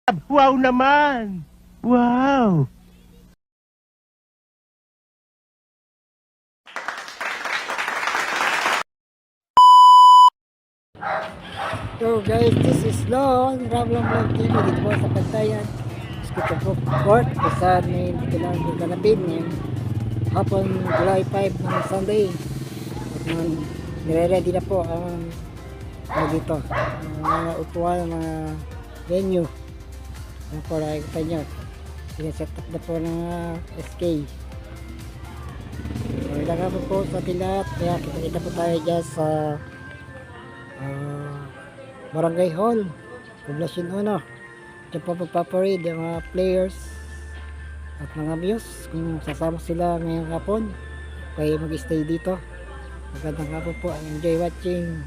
Wow naman! Wow! So guys, this is Lon Ramblong Vlog TV dito po sa Pantayan Scottsdale Court kung saan may dito lang gaganapin ngayon hapon July 5 ng Sunday at nire-ready na po ang dito mga upuan, mga venue yan po nakikita nyo sineset up na po ng SK ilangan po sa tilat kaya kita po tayo dyan sa Barangay Hall, Poblacion 1. Diyan po magpaparade ang mga players at mga views. Kung sasama sila ngayong hapon, kaya mag-stay dito. Magandang hapon po. Enjoy watching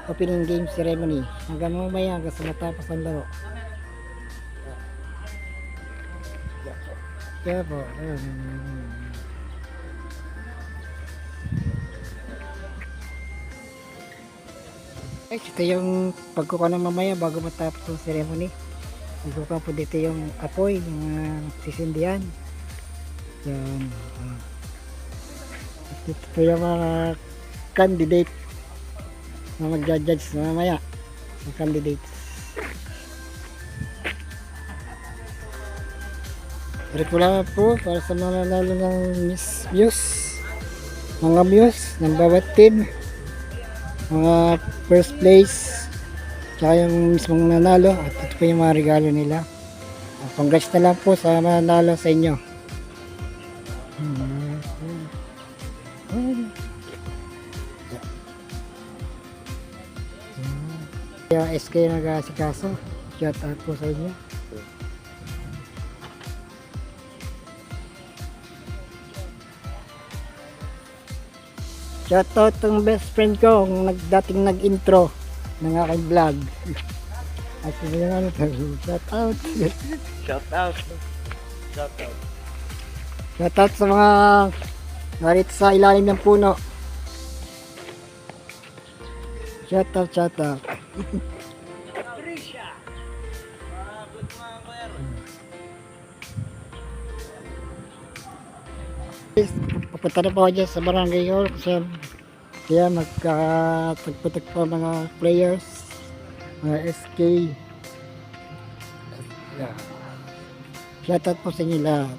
opening game ceremony. Hanggang mamaya, hanggang sa matapos ang laro. Kaya po. Ito yung pagkukuha ng mamaya bago matapos ang ceremony. Pagkukuha po dito yung apoy, yung sisindihan. Yan. Ito po yung mga candidate na mag-judge na mamaya. Mga candidates. Reklamo po para sa mga nanalo ng Miss Muse. Mga Muse ng bawat team. Mga first place tsaka yung mismong nanalo at ito po yung mga regalo nila. Congrats na lang po sa nanalo sa inyo. Yung SK nag-asikaso, shout out po sa inyo. Shoutout tong best friend ko kung dating nag-intro ng aking vlog. At yun ano to, shoutout. Shoutout! Shoutout! Shoutout sa mga narito sa ilalim ng puno. Shoutout, shoutout. Papunta na po ako dyan sa Barangay Hall kaya magkatagpatak po mga players, mga SK. Shoutout po sa inyo lahat.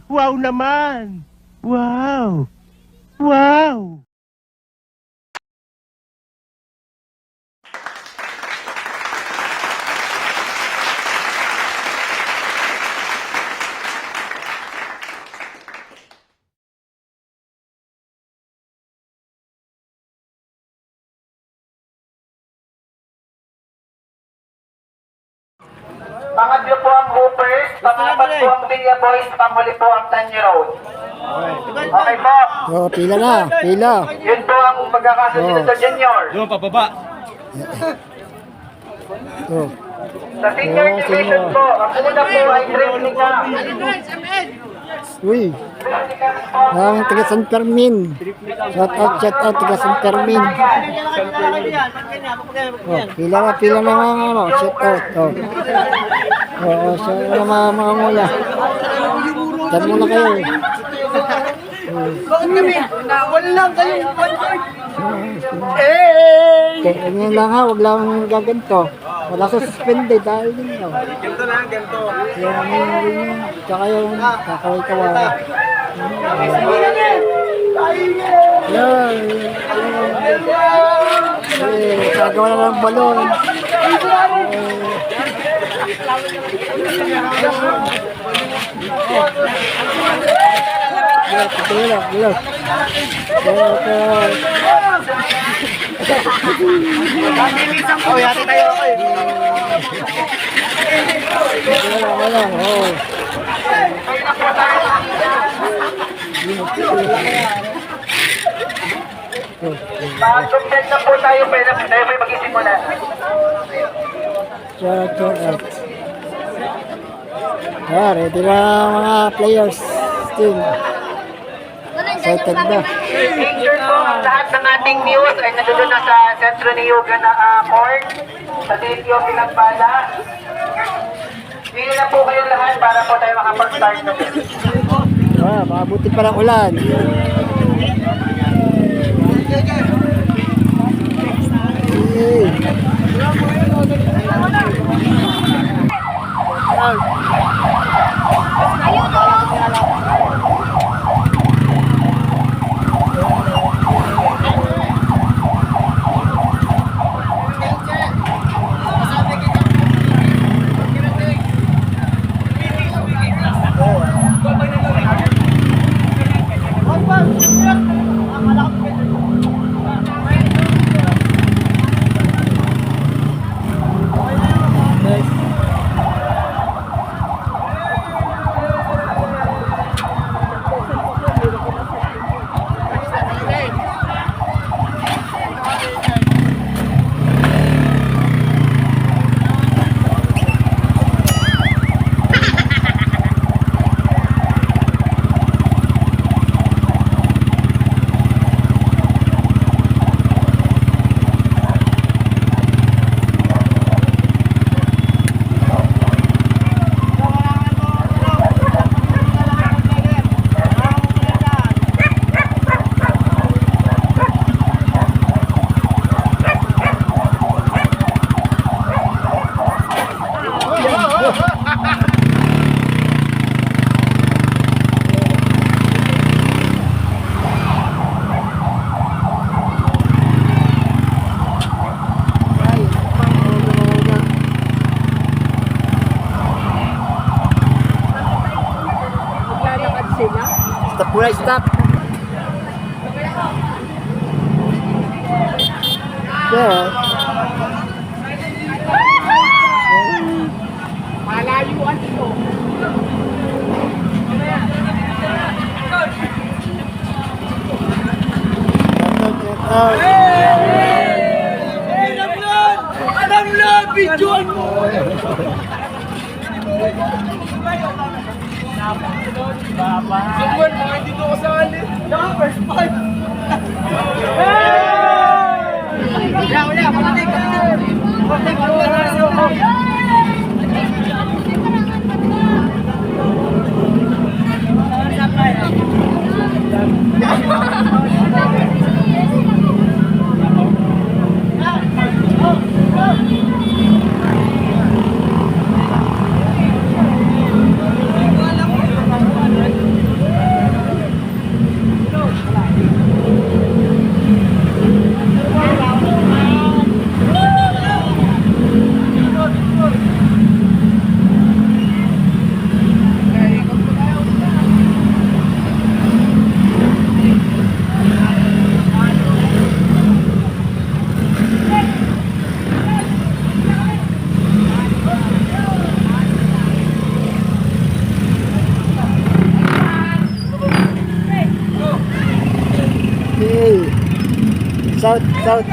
Wow naman! Wow! Wow! Pangatlo po ang Hoopers, pangapat po ang Villa Boys, panghuli po ang Tanyo Road. Okay po. Oh, pila na, pila. Yun po ang pagkakasunod sa junior. Doon, pababa! Oh. Sa senior division po, ang una po ay Replica. Uy, ang taga San Fermin. Shoutout taga San Fermin. Oh, pila na mga ano, shoutout. Oh. Oo, so mga mula. Diyan muna kayo. Bakit kami? Wala lang kayong one-third. Ganyan lang ha, huwag lang gaganto. Wala sa suspended dahil din daw. Ganito lang, ganito. Yan, tsaka yung kakaway-kaway. Yan. Kagawa na ng balon. Gila. Oh, yati tayo ako eh. Wala. Oh. Pag-complet na po tayo, pwede tayo may mag-isimula. Shout out. Ready na mga players. Team. Excited na. Make sure po ang lahat ng ating news ay nandun na sa sentro ni Yoga na court sa City of Pinagbala. Pili na po kayo lahat para po tayo makapag-start na. Mabuti pa ng ulan. Stop right, stop. Yeah. Malayuan ito. Namlan! Videoan mo! Someone, mga hindi ko kasali. First five. Wala, patatik. South, south.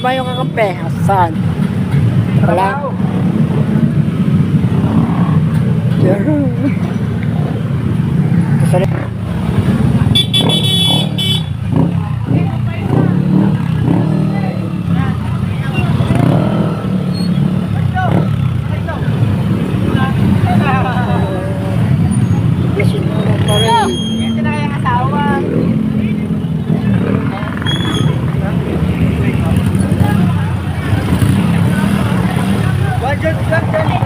ba yung kakampi? Saan? Wala. Sorry. Hindi na kayang asawa. Wajad ka tayo.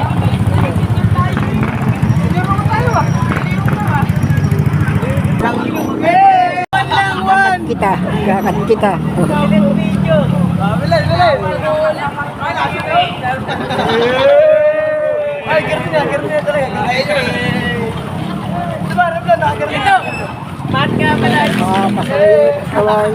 Gakat kita. Ay, ganun talaga. Diba, Rablan, nakaganito. Mat ka pala. Kaway.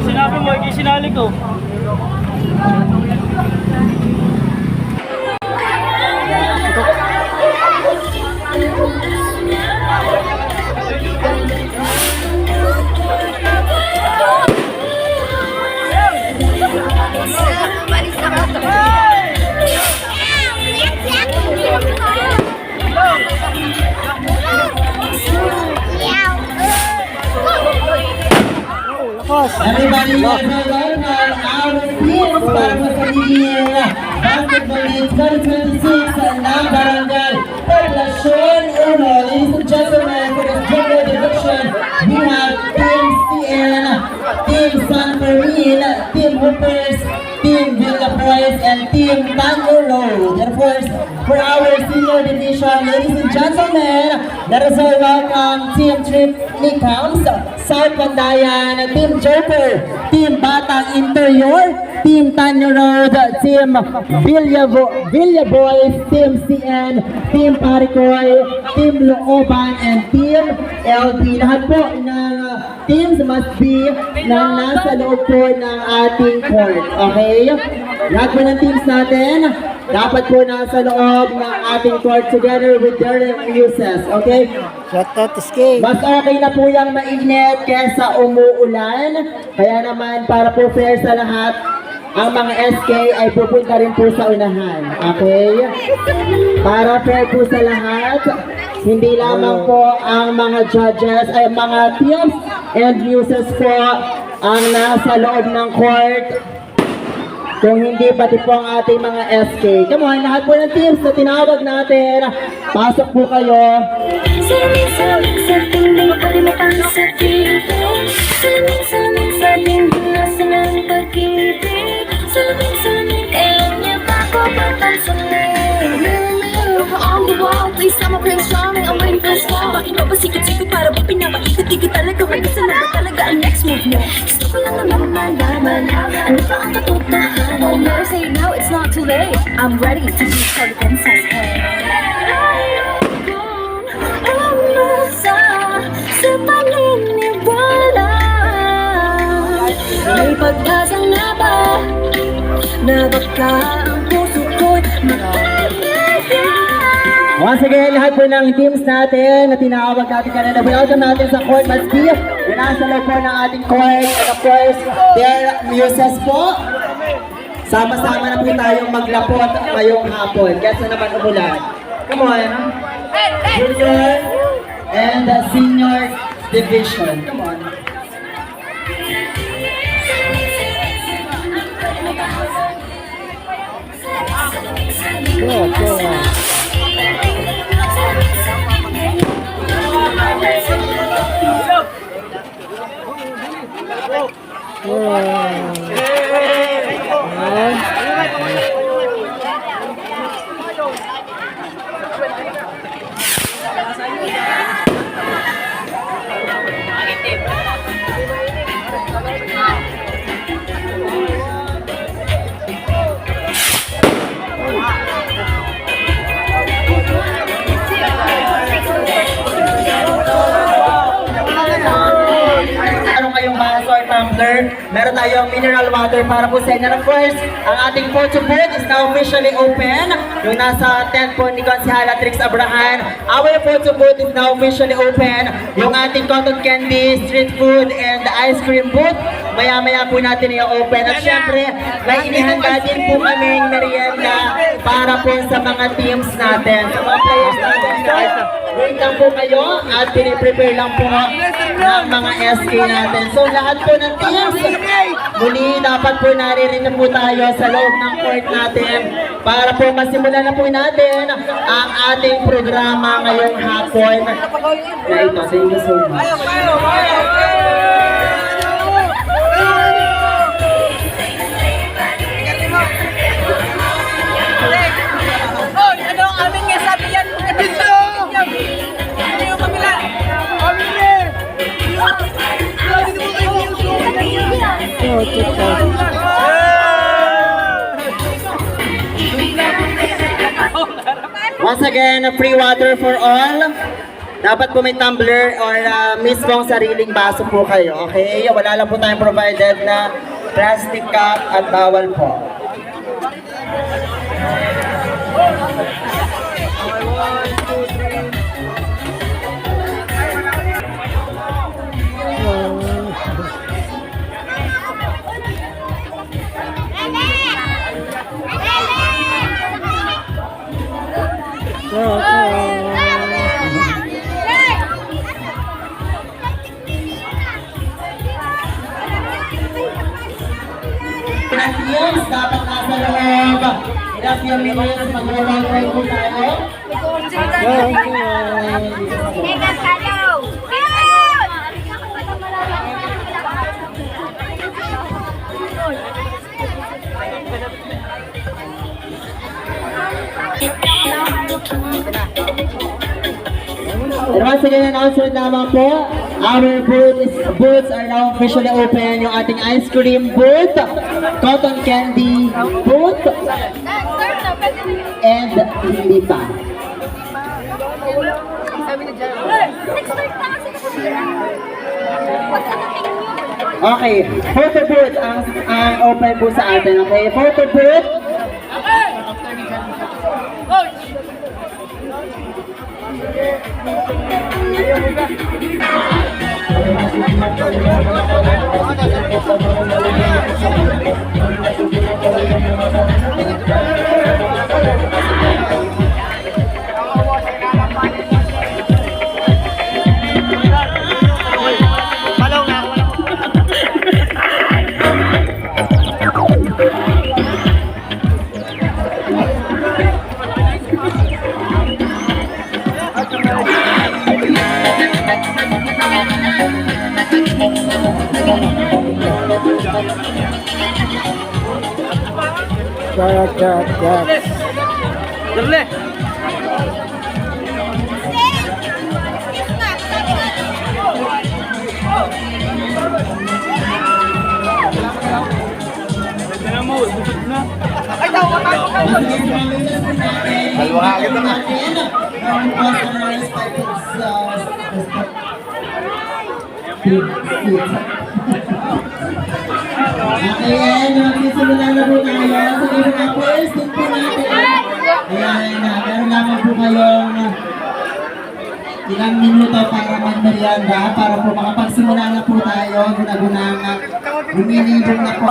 Sinabi mo, ikisinali ko. Everybody, welcome our teams para sa pagiging basketball league 2026 ng Barangay Poblacion 1. Ladies and gentlemen, for the gender division, we have Team CN, Team San Fermin, Team Hoopers, Team Villa Boys, and Team Tango Road. And of course, for our senior division, ladies and gentlemen, let us all welcome Team Trip Nicams, South Pandayan, Team Joker, Team Batang Interior, Team Tanyo Road, Team Villa Boys, Team CN, Team Paricoy, Team Looban, and Team LB. Lahat po ng teams must be na nasa loob po ng ating court. Okay? Lahat po ng teams natin, dapat po nasa loob ng ating court together with their uses. Okay? Shout out to Skate. Mas okay na po yung mainit kesa umuulan. Kaya naman para po fair sa lahat, ang mga SK ay pupunta rin po sa unahan. Okay? Para fair po sa lahat, hindi lamang po ang mga judges ay mga teams and uses po ang nasa loob ng court. Kung hindi pati po ang ating mga SK. Come on, lahat po ng teams na tinawag natin, pasok po kayo. On the wall, please I'm a prince charming, I'm waiting for a star. Bakit ba sikit-sikit para ba pinapaikat-ikit talaga? May isa na ba talaga ang next move mo? Gusto ko lang naman malaman, ano ba ang katotohanan? Never say no, it's not too late. I'm ready to be for the princess. Sa paniniwala, may pag-asa na ba na baka ang puso ko'y makakaya? Once again, lahat po ng teams natin na tinawag natin kanina, welcome natin sa court must be yung nasa loob po ng ating court, and of course, their muses po. Sama-sama na po tayong maglapot ngayong hapon. Kesa naman umulan. Come on. Junior and the senior division. Come on. tumbler. Meron tayong mineral water para po sa inyo. And of course, ang ating photo booth is now officially open. Yung nasa tent po ni Consihala Trix Abrahan. Our photo booth is now officially open. Yung ating cotton candy, street food, and ice cream booth, maya-maya po natin i-open. At syempre, may inihanda din po kaming merienda para po sa mga teams natin, sa mga players natin. Wait lang po kayo at piniprepare lang po ng mga SK natin. So lahat po ng teams, muli dapat po naririnig po tayo sa loob ng court natin para po masimulan na po natin ang ating programa ngayong hapon. Na ito, thank you so much. Ano ang aming sabi yan? Dito! Hindi yung kamila! Once again, free water for all. Dapat po may tumbler or mismong sariling baso po kayo, okay? Wala lang po tayong provided na plastic cup at bawal po. Pinag-teams, dapat nasa loob. Ilang few minutes, mag-roll po tayo. And once again, announcement naman po, our booths are now officially open. Yung ating ice cream booth, cotton candy booth, and hindi pa. Okay, photo booth ang open po sa atin. Okay, photo booth. Darle! Halwa ka kita na. Ayan, magsisimula na po tayo. Sige po na first, din po natin. Ayan, meron lamang po kayong ilang minuto para magmerienda, para po makapagsimula na po tayo. Guna-gunang huminibong na po.